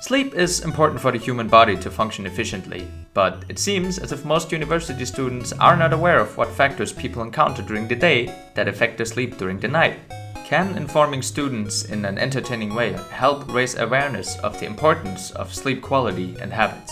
Sleep is important for the human body to function efficiently, but it seems as if most university students are not aware of what factors people encounter during the day that affect their sleep during the night. Can informing students in an entertaining way help raise awareness of the importance of sleep quality and habits?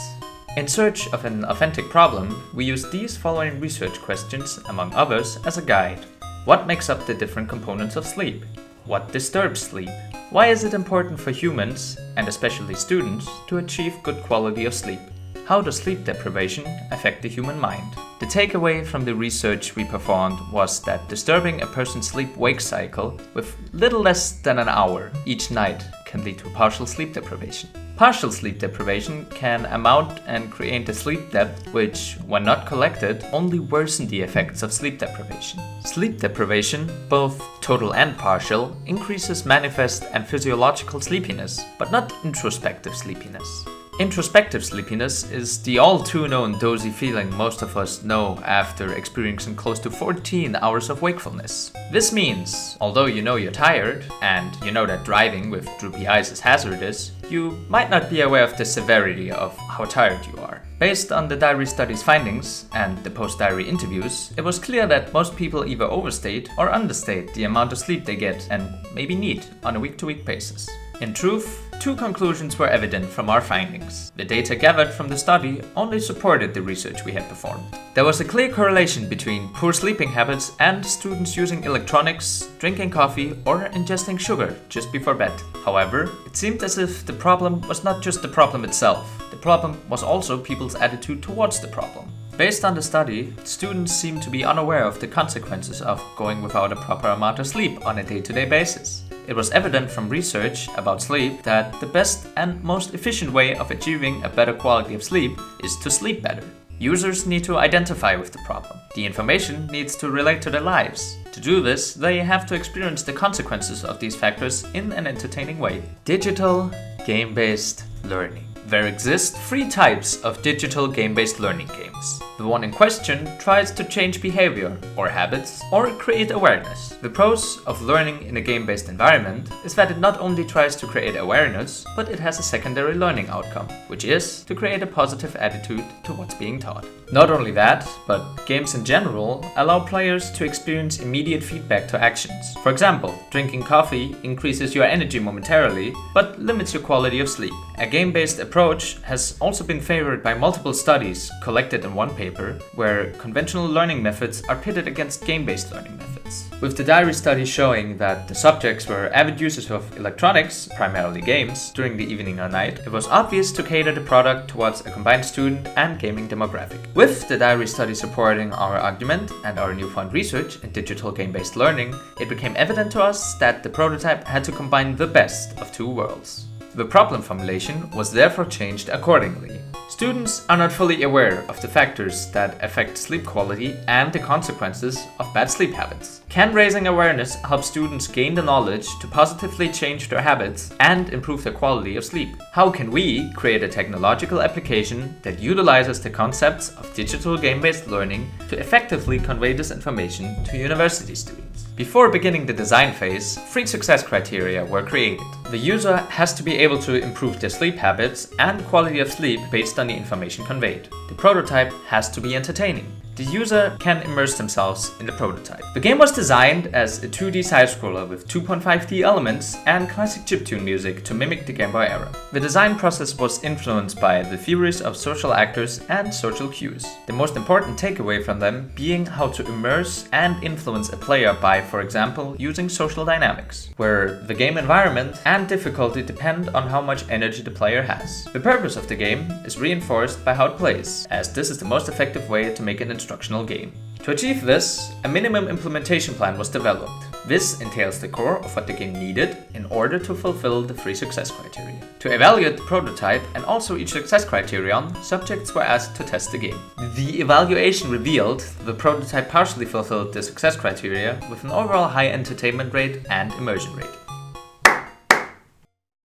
In search of an authentic problem, we use these following research questions, among others, as a guide. What makes up the different components of sleep? What disturbs sleep? Why is it important for humans, and especially students, to achieve good quality of sleep? How does sleep deprivation affect the human mind? The takeaway from the research we performed was that disturbing a person's sleep-wake cycle with little less than an hour each night can lead to partial sleep deprivation. Partial sleep deprivation can amount and create a sleep debt which, when not collected, only worsen the effects of sleep deprivation. Sleep deprivation, both total and partial, increases manifest and physiological sleepiness, but not introspective sleepiness. Introspective sleepiness is the all-too-known dozy feeling most of us know after experiencing close to 14 hours of wakefulness. This means, although you know you're tired, and you know that driving with droopy eyes is hazardous, you might not be aware of the severity of how tired you are. Based on the diary study's findings and the post-diary interviews, it was clear that most people either overstate or understate the amount of sleep they get and maybe need on a week-to-week basis. In truth, two conclusions were evident from our findings. The data gathered from the study only supported the research we had performed. There was a clear correlation between poor sleeping habits and students using electronics, drinking coffee, or ingesting sugar just before bed. However, it seemed as if the problem was not just the problem itself. The problem was also people's attitude towards the problem. Based on the study, students seemed to be unaware of the consequences of going without a proper amount of sleep on a day-to-day basis. It was evident from research about sleep that the best and most efficient way of achieving a better quality of sleep is to sleep better. Users need to identify with the problem. The information needs to relate to their lives. To do this, they have to experience the consequences of these factors in an entertaining way. Digital, game-based learning. There exist three types of digital game-based learning games. The one in question tries to change behavior or habits or create awareness. The pros of learning in a game-based environment is that it not only tries to create awareness, but it has a secondary learning outcome, which is to create a positive attitude to what's being taught. Not only that, but games in general allow players to experience immediate feedback to actions. For example, drinking coffee increases your energy momentarily, but limits your quality of sleep. A game-based approach has also been favored by multiple studies collected in one paper, where conventional learning methods are pitted against game-based learning methods. With the diary study showing that the subjects were avid users of electronics, primarily games, during the evening or night, it was obvious to cater the product towards a combined student and gaming demographic. With the diary study supporting our argument and our newfound research in digital game-based learning, it became evident to us that the prototype had to combine the best of two worlds. The problem formulation was therefore changed accordingly. Students are not fully aware of the factors that affect sleep quality and the consequences of bad sleep habits. Can raising awareness help students gain the knowledge to positively change their habits and improve their quality of sleep? How can we create a technological application that utilizes the concepts of digital game-based learning to effectively convey this information to university students? Before beginning the design phase, 3 success criteria were created. The user has to be able to improve their sleep habits and quality of sleep based on the information conveyed. The prototype has to be entertaining. The user can immerse themselves in the prototype. The game was designed as a 2D side-scroller with 2.5D elements and classic chiptune music to mimic the Game Boy era. The design process was influenced by the theories of social actors and social cues. The most important takeaway from them being how to immerse and influence a player by, for example, using social dynamics, where the game environment and difficulty depend on how much energy the player has. The purpose of the game is reinforced by how it plays, as this is the most effective way to make an instructional game. To achieve this, a minimum implementation plan was developed. This entails the core of what the game needed in order to fulfill the 3 success criteria. To evaluate the prototype and also each success criterion, subjects were asked to test the game. The evaluation revealed the prototype partially fulfilled the success criteria with an overall high entertainment rate and immersion rate.